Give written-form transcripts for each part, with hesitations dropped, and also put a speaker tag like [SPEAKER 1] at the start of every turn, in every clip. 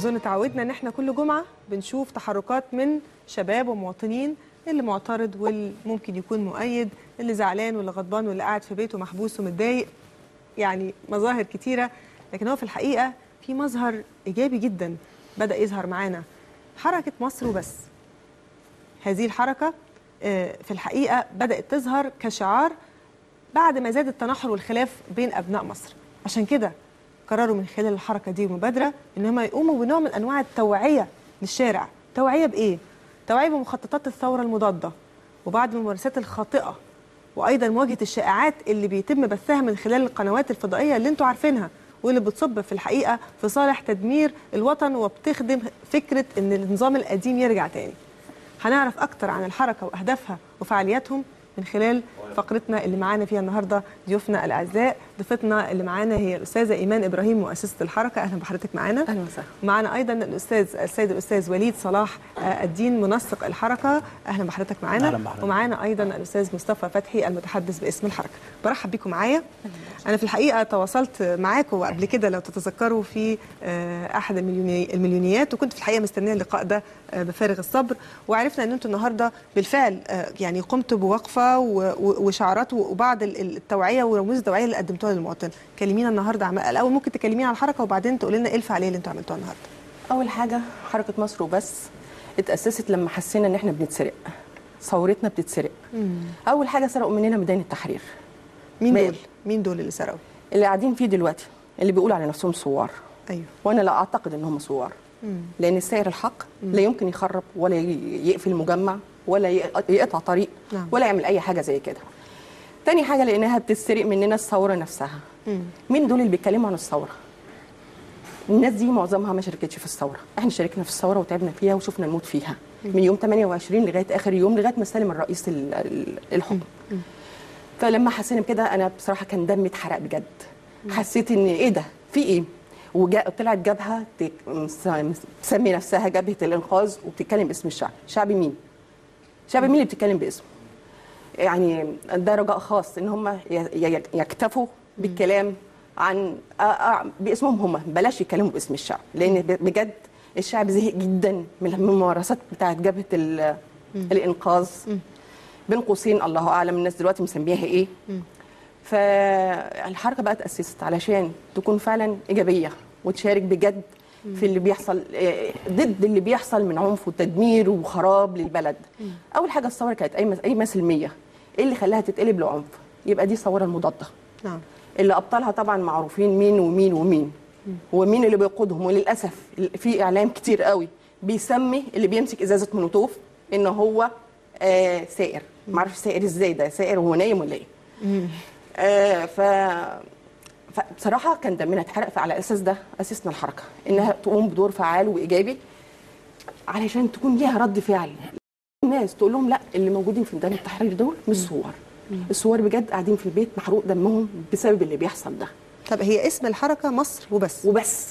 [SPEAKER 1] أظن تعودنا إن إحنا كل جمعة بنشوف تحركات من شباب ومواطنين، اللي معترض واللي ممكن يكون مؤيد، اللي زعلان واللي غضبان واللي قاعد في بيته محبوس ومتضايق، يعني مظاهر كتيرة. لكن هو في الحقيقة في مظهر إيجابي جدا بدأ يظهر معانا، حركة مصر وبس. هذه الحركة في الحقيقة بدأت تظهر كشعار بعد ما زاد التنحر والخلاف بين أبناء مصر. عشان كده قرروا من خلال الحركة دي ومبادرة إن هم يقوموا بنوع من أنواع التوعية للشارع. توعية بإيه؟ توعية بمخططات الثورة المضادة وبعض الممارسات الخاطئة، وأيضا مواجهة الشائعات اللي بيتم بثها من خلال القنوات الفضائية اللي انتوا عارفينها، واللي بتصب في الحقيقة في صالح تدمير الوطن وبتخدم فكرة إن النظام القديم يرجع تاني. هنعرف أكتر عن الحركة وأهدافها وفعالياتهم من خلال فقرتنا اللي معانا فيها النهارده ضيوفنا الاعزاء. ضيفتنا اللي معانا هي الاستاذه ايمان ابراهيم مؤسسه الحركه، اهلا بحضرتك معانا.
[SPEAKER 2] اهلا وسهلا.
[SPEAKER 1] معانا ايضا السيد الاستاذ وليد صلاح الدين منسق الحركه، اهلا بحضرتك معانا.
[SPEAKER 3] أهلا بحضرتك.
[SPEAKER 1] ومعانا ايضا الاستاذ مصطفى فتحي المتحدث باسم الحركه. برحب بكم معايا. انا في الحقيقه تواصلت معاكم قبل كده لو تتذكروا في احد المليونيات، وكنت في الحقيقه مستنيه اللقاء ده بفارغ الصبر، وعرفنا ان انتم النهارده بالفعل يعني قمتوا بوقفه وشعارات وبعض التوعيه ورموز التوعيه اللي قدمتوها للمواطن. كلمينا النهارده الاول، ممكن تكلمينا عن الحركه وبعدين تقولي لنا ايه الفعاليه اللي انتم عملتوها النهارده.
[SPEAKER 2] اول حاجه حركه مصر وبس اتاسست لما حسينا ان احنا بنتسرق، ثورتنا بتتسرق. اول حاجه سرقوا مننا ميدان التحرير.
[SPEAKER 1] مين دول اللي سرقوا؟
[SPEAKER 2] اللي قاعدين فيه دلوقتي، اللي بيقولوا على نفسهم ثوار.
[SPEAKER 1] ايوه.
[SPEAKER 2] وانا لا اعتقد انهم ثوار، لان السائر الحق لا يمكن يخرب ولا يقفل مجمع ولا يقطع طريق.
[SPEAKER 1] نعم.
[SPEAKER 2] ولا يعمل اي حاجه زي كده. تاني حاجه لانها بتسرق مننا الثوره نفسها. مين دول اللي بيتكلموا عن الثوره؟ الناس دي معظمها ما شاركتش في الثوره، احنا شاركنا في الثوره وتعبنا فيها وشفنا الموت فيها من يوم 28 لغايه اخر يوم، لغايه ما استلم الرئيس الحكم. فلما حسينا بكده انا بصراحه كان دمي اتحرق بجد. حسيت ان ايه ده، في ايه؟ طلعت جبهه تسمي نفسها جبهه الانقاذ وبتتكلم باسم الشعب. شعب مين؟ شعب مين اللي بتتكلم باسمه؟ يعني ده رجاء خاص ان هم يكتفوا بالكلام عن باسمهم هم، بلاش يتكلموا باسم الشعب، لان بجد الشعب زهق جدا من الممارسات بتاعت جبهه الانقاذ. بين قوسين الله اعلم الناس دلوقتي مسميها ايه. فالحركه بقى تاسست علشان تكون فعلا ايجابيه وتشارك بجد في اللي بيحصل، ضد اللي بيحصل من عنف وتدمير وخراب للبلد. اول حاجه الثوره كانت قايمه سلميه، ايه اللي خلاها تتقلب لعنف؟ يبقى دي الثوره المضاده.
[SPEAKER 1] نعم.
[SPEAKER 2] اللي ابطالها طبعا معروفين مين ومين ومين ومين اللي بيقودهم. وللاسف في اعلام كتير قوي بيسمي اللي بيمسك ازازه مولوتوف ان هو سائر. ما اعرفش سائر ازاي، ده سائر وهو نايم ولا ايه؟ فبصراحه كان دمنا اتحرق. فعلى الاساس ده اسسنا الحركه انها تقوم بدور فعال وايجابي علشان تكون ليها رد فعل. الناس تقول لهم لا، اللي موجودين في ميدان التحرير دول مش ثوار. الثوار بجد قاعدين في البيت محروق دمهم بسبب اللي بيحصل ده.
[SPEAKER 1] طب هي اسم الحركه مصر وبس؟
[SPEAKER 2] وبس.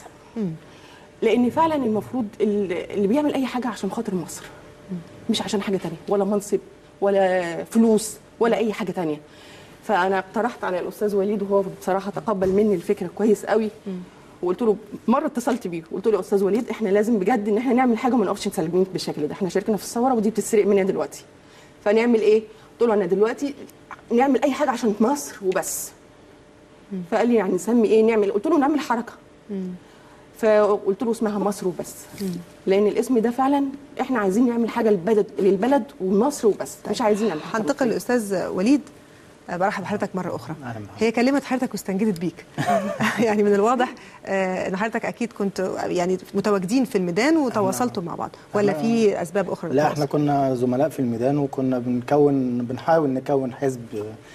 [SPEAKER 2] لان فعلا المفروض اللي بيعمل اي حاجه عشان خاطر مصر، مش عشان حاجه تانية، ولا منصب ولا فلوس ولا اي حاجه تانية. فانا اقترحت على الاستاذ وليد وهو بصراحه تقبل مني الفكره كويس قوي. وقلت له مره، اتصلت بيه وقلت له يا استاذ وليد احنا لازم بجد ان احنا نعمل حاجه وما نقفش سلبيين بالشكل ده. احنا شاركنا في الثوره ودي بتتسرق مننا دلوقتي، فنعمل ايه؟ قلت له انا دلوقتي نعمل اي حاجه عشان مصر وبس. فقال لي يعني نسمي ايه نعمل؟ قلت له نعمل حركه. فقلت له اسمها مصر وبس. لان الاسم ده فعلا احنا عايزين نعمل حاجه للبلد ومصر وبس. مش عايزين نعمل حاجه.
[SPEAKER 1] هنتقل للاستاذ وليد. برحب بحضرتك مره اخرى. هي كلمه حضرتك واستنجدت بيك. يعني من الواضح ان حضرتك اكيد كنت يعني متواجدين في الميدان وتواصلتوا مع بعض، ولا في اسباب اخرى؟
[SPEAKER 3] لا، احنا كنا زملاء في الميدان وكنا بنحاول نكون حزب.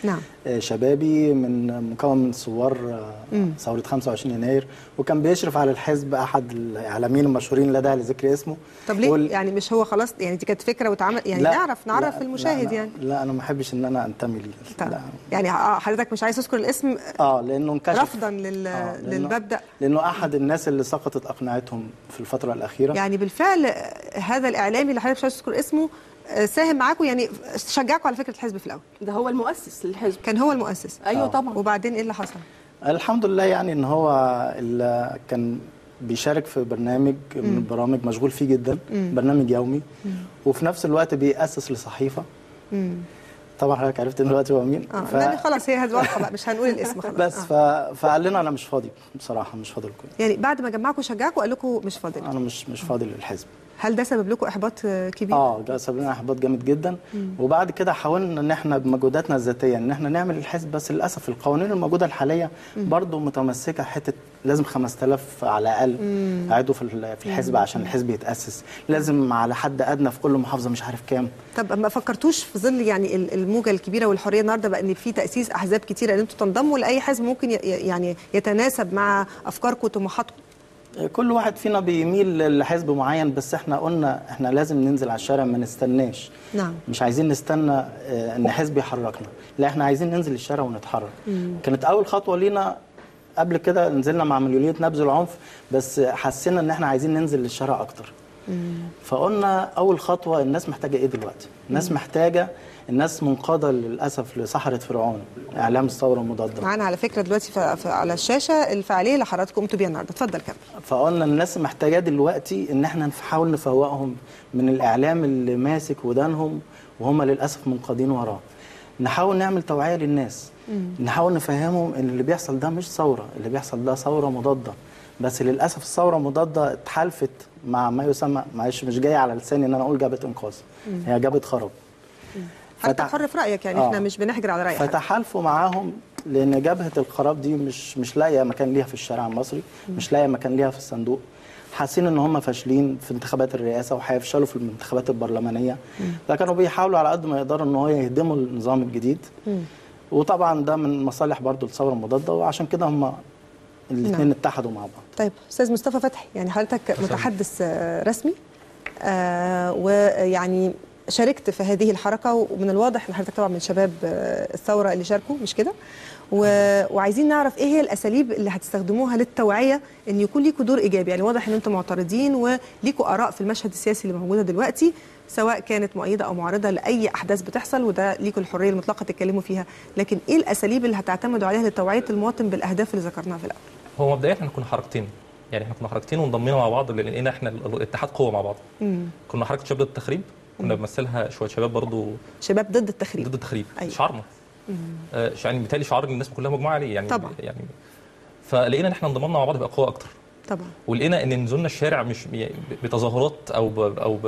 [SPEAKER 3] نعم. شبابي مكون من ثوار ثوره 25 يناير، وكان بيشرف على الحزب احد الاعلاميين المشهورين لا داعي لذكر اسمه.
[SPEAKER 1] طب ليه؟ يعني مش هو خلاص، يعني دي كانت فكره واتعمل، يعني نعرف المشاهد. يعني
[SPEAKER 3] لا انا ما احبش ان انا انتمي
[SPEAKER 1] يعني حضرتك مش عايز تذكر الاسم
[SPEAKER 3] لانه انكشف
[SPEAKER 1] رفضا للمبدا،
[SPEAKER 3] لانه احد الناس اللي سقطت اقنعتهم في الفتره الاخيره.
[SPEAKER 1] يعني بالفعل هذا الاعلامي اللي حضرتك مش عايز تذكر اسمه ساهم معاكم، يعني شجعكم على فكره الحزب في الاول؟
[SPEAKER 2] ده هو المؤسس للحزب.
[SPEAKER 1] كان هو المؤسس؟
[SPEAKER 2] ايوه طبعا.
[SPEAKER 1] وبعدين ايه اللي حصل؟
[SPEAKER 3] الحمد لله يعني ان هو كان بيشارك في برنامج من البرامج مشغول فيه جدا، برنامج يومي، وفي نفس الوقت بيأسس لصحيفه. طبعا حضرتك عرفت دلوقتي هو مين.
[SPEAKER 1] يعني خلاص هي واضحه بقى، مش هنقول الاسم خلاص.
[SPEAKER 3] بس فقال لنا انا مش فاضي بصراحه، مش فاضي لكم.
[SPEAKER 1] يعني بعد ما جمعكم شجعكم قال لكم مش فاضي؟
[SPEAKER 3] انا مش فاضي للحزب.
[SPEAKER 1] هل ده سبب لكم احباط كبير؟
[SPEAKER 3] ده سبب لنا احباط جامد جدا. وبعد كده حاولنا ان احنا بمجهوداتنا الذاتيه ان احنا نعمل الحزب، بس للاسف القوانين الموجوده الحاليه برضو متمسكه حته لازم 5000 على الاقل عضو في الحزب عشان الحزب يتاسس، لازم على حد ادنى في كل محافظه مش عارف كام.
[SPEAKER 1] طب ما فكرتوش في ظل يعني الموجه الكبيره والحريه النهارده بقى ان في تاسيس احزاب كتيره ان انتوا تنضموا لاي حزب ممكن يعني يتناسب مع افكاركم وطموحاتكم؟
[SPEAKER 3] كل واحد فينا بيميل لحزب معين، بس احنا قلنا احنا لازم ننزل على الشارع، ما نستناش.
[SPEAKER 1] نعم.
[SPEAKER 3] مش عايزين نستنى ان حزب يحركنا، لا احنا عايزين ننزل الشارع ونتحرك. كانت اول خطوه لينا، قبل كده نزلنا مع مليونية نبذ العنف، بس حسينا ان احنا عايزين ننزل للشارع اكتر. فقلنا اول خطوه الناس محتاجه ايه دلوقتي؟ الناس محتاجه، الناس منقاده للاسف لصحراء فرعون، اعلام الثوره المضاده.
[SPEAKER 1] معانا على فكره دلوقتي على الشاشه الفعاليه اللي حضراتكم قمتوا بيها النهارده، اتفضل كمل.
[SPEAKER 3] فقلنا الناس محتاجه دلوقتي ان احنا نحاول نفوقهم من الاعلام اللي ماسك ودانهم وهم للاسف منقادين وراه. نحاول نعمل توعيه للناس، نحاول نفهمهم ان اللي بيحصل ده مش ثوره، اللي بيحصل ده ثوره مضاده. بس للاسف الثوره المضاده اتحالفت مع ما يسمى، معلش مش جاي على لساني ان انا اقول جبهه انقاذ، هي جبهه خراب.
[SPEAKER 1] انت حر في رايك يعني، احنا مش بنحجر على رايك.
[SPEAKER 3] فتحالفوا معاهم لان جبهه الخراب دي مش لاقيه مكان ليها في الشارع المصري، مش لاقيه مكان ليها في الصندوق. حاسين ان هم فاشلين في انتخابات الرئاسه وهيفشلوا في الانتخابات البرلمانيه، فكانوا بيحاولوا على قد ما يقدروا ان هو يهدموا النظام الجديد. وطبعا ده من مصالح برضو الثوره المضاده، وعشان كده هم الاثنين اتحدوا مع بعض.
[SPEAKER 1] طيب استاذ مصطفى فتحي، يعني حضرتك متحدث رسمي ويعني شاركت في هذه الحركه، ومن الواضح ان حضرتك طبعا من شباب الثوره اللي شاركوا، مش كده؟ وعايزين نعرف ايه هي الاساليب اللي هتستخدموها للتوعيه ان يكون ليكوا دور ايجابي. يعني واضح ان انتم معترضين وليكوا اراء في المشهد السياسي اللي موجوده دلوقتي، سواء كانت مؤيده او معارضه لاي احداث بتحصل، وده ليكوا الحريه المطلقه تتكلموا فيها، لكن ايه الاساليب اللي هتعتمدوا عليها لتوعيه المواطن بالاهداف اللي ذكرناها في الاول؟
[SPEAKER 4] هو مبدئيا احنا كنا حركتين، يعني احنا كنا حركتين وانضمينا مع بعض لان احنا الاتحاد قوه مع بعض. كنا حركه شباب ضد التخريب، كنا بنمثلها شويه شباب برضو،
[SPEAKER 1] شباب ضد التخريب.
[SPEAKER 4] ضد التخريب.
[SPEAKER 1] أيوة.
[SPEAKER 4] شعارنا يعني بالتالي شعار الناس كلها مجموعه عليه يعني.
[SPEAKER 1] طبعا.
[SPEAKER 4] يعني فلقينا ان احنا انضمامنا مع بعض بقى قوه اكتر
[SPEAKER 1] طبعا،
[SPEAKER 4] ولقينا ان نزولنا الشارع مش بتظاهرات او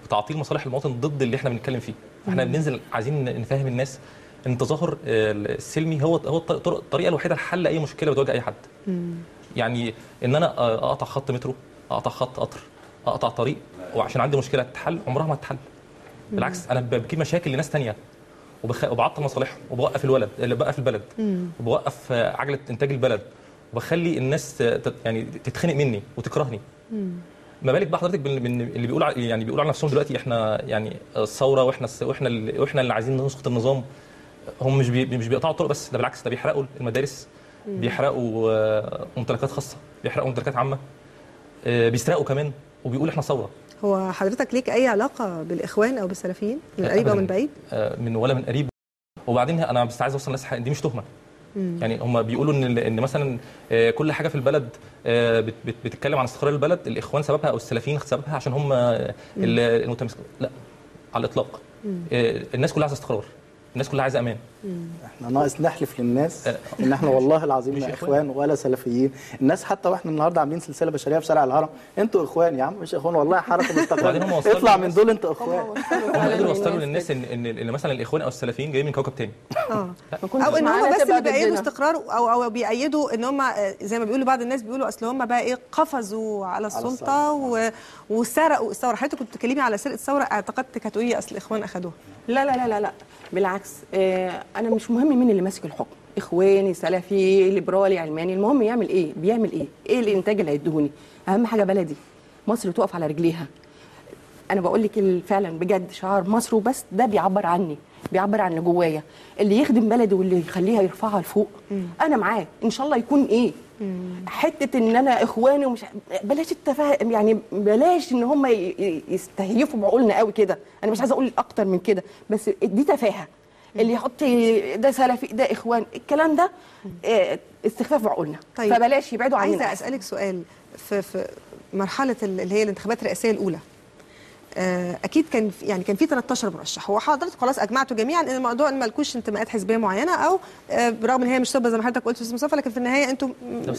[SPEAKER 4] بتعطيل مصالح المواطن ضد اللي احنا بنتكلم فيه. احنا بننزل عايزين نفهم الناس ان التظاهر السلمي هو الطريقه الوحيده لحل اي مشكله بتواجه اي حد. يعني ان انا اقطع خط مترو، اقطع خط قطر، اقطع طريق وعشان عندي مشكله تتحل، عمرها ما تتحل. بالعكس انا بجيب مشاكل لناس ثانيه وبعطل مصالحهم وبوقف البلد وبوقف عجله انتاج البلد وبخلي الناس يعني تتخنق مني وتكرهني. ما بالك بقى حضرتك اللي بيقولوا على نفسهم دلوقتي احنا يعني الثوره واحنا اللي عايزين نسقط النظام. هم مش بيقطعوا الطرق بس، ده بالعكس، ده بيحرقوا المدارس، بيحرقوا ممتلكات خاصه، بيحرقوا ممتلكات عامه، بيسرقوا كمان وبيقولوا احنا ثوره.
[SPEAKER 1] هو حضرتك ليك اي علاقه بالاخوان او بالسلفيين من قريب او من بعيد؟
[SPEAKER 4] من قريب. وبعدين انا بس عايز اوصل للناس دي مش تهمه. يعني هم بيقولوا ان مثلا كل حاجه في البلد بتتكلم عن استقرار البلد الاخوان سببها او السلفيين سببها عشان هم المتمسكين. لا على الاطلاق. الناس كلها عايزه استقرار، الناس كلها عايزه امان.
[SPEAKER 3] احنا ناقص نحلف للناس ان احنا والله العظيم لا اخوان ولا سلفيين. الناس حتى واحنا النهارده عاملين سلسله بشريه في شارع الهرم، انتوا اخوان يا عم، مش اخوان والله، حركه مستقله. اطلع من دول انت اخوان.
[SPEAKER 4] هم قدروا يوصلوا للناس ان مثلا الاخوان او السلفيين جايين من كوكب تاني.
[SPEAKER 1] او ان هم بس اللي بيأيدوا استقرار او بيأيدوا ان هم زي ما بيقولوا بعض الناس، بيقولوا اصل هم بقى ايه، قفزوا على السلطه وسرقوا الثوره. حضرتك كنت بتتكلمي على سرقه الثوره، اعتقدتك هتقولي اصل الاخوان اخذوها.
[SPEAKER 2] لا لا لا لا بالعكس. انا مش مهم مين اللي ماسك الحكم، اخواني سلفي ليبرالي علماني، المهم يعمل ايه، بيعمل ايه الانتاج اللي هيدهوني. اهم حاجه بلدي مصر تقف على رجليها. انا بقول لك فعلا بجد شعار مصر وبس، ده بيعبر عني، بيعبر عن اللي جوايا. اللي يخدم بلدي واللي يخليها يرفعها لفوق انا معاه ان شاء الله. يكون ايه حته ان انا اخواني ومش بلاش التفاهم، يعني بلاش ان هم يستهيفوا بعقولنا قوي كده. انا مش عايزه اقول اكتر من كده، بس دي تفاهه. اللي يحط ده سلفي ده اخوان، الكلام ده استخفاف بعقولنا.
[SPEAKER 1] طيب.
[SPEAKER 2] فبلاش يبعدوا عننا.
[SPEAKER 1] عايزه اسالك سؤال في مرحله اللي هي الانتخابات الرئاسيه الاولى، اكيد كان كان في 13 مرشح، هو حضرتك خلاص اجمعتوا جميعا ان الموضوع ان مالكوش انتماءات حزبيه معينه، او برغم ان هي مش صبه زي ما حضرتك قلت في استاذ مصطفى، لكن في النهايه انتم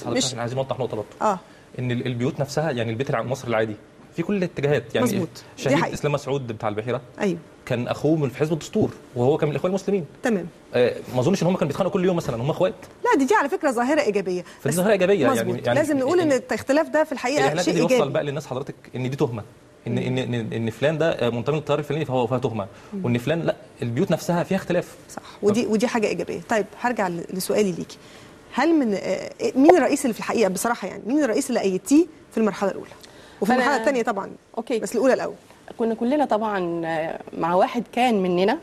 [SPEAKER 4] مش احنا عايزين نوضح نقطه برضه ان البيوت نفسها، يعني البيت المصري العادي في كل الاتجاهات، يعني
[SPEAKER 1] مظبوط.
[SPEAKER 4] شهيد اسلام مسعود بتاع البحيره
[SPEAKER 1] ايوه
[SPEAKER 4] كان اخوه من في حزب الدستور وهو كان من الاخوان المسلمين.
[SPEAKER 1] تمام.
[SPEAKER 4] ما اظنش ان هم كانوا بيتخانقوا كل يوم مثلا، هم اخوات.
[SPEAKER 1] لا دي على فكره ظاهره ايجابيه.
[SPEAKER 4] دي ظاهره ايجابيه
[SPEAKER 1] يعني لازم نقول ان الاختلاف ده في الحقيقه شيء ايجابي.
[SPEAKER 4] يوصل بقى للناس حضرتك ان دي تهمه، ان فلان ده منتمي للتيار الفلاني فهو فيها تهمه، وان فلان لا، البيوت نفسها فيها اختلاف.
[SPEAKER 1] صح، ودي حاجه ايجابيه. طيب هرجع لسؤالي ليكي، هل من مين الرئيس اللي في الحقيقه بصراحه، يعني مين الرئيس اللي ايدتيه في المرحله الاولى وفي المرحله الثانيه طبعا؟
[SPEAKER 2] اوكي،
[SPEAKER 1] بس الاولى الاول.
[SPEAKER 2] كنا كلنا طبعا مع واحد كان مننا،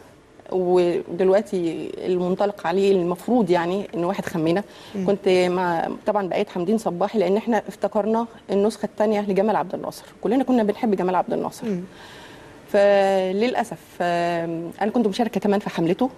[SPEAKER 2] ودلوقتي المنطلق عليه المفروض يعني ان واحد خمينا. كنت مع طبعا بقيت حمدين صباحي، لان احنا افتكرنا النسخه الثانيه لجمال عبد الناصر، كلنا كنا بنحب جمال عبد الناصر. فللاسف انا كنت مشاركه كمان في حملته،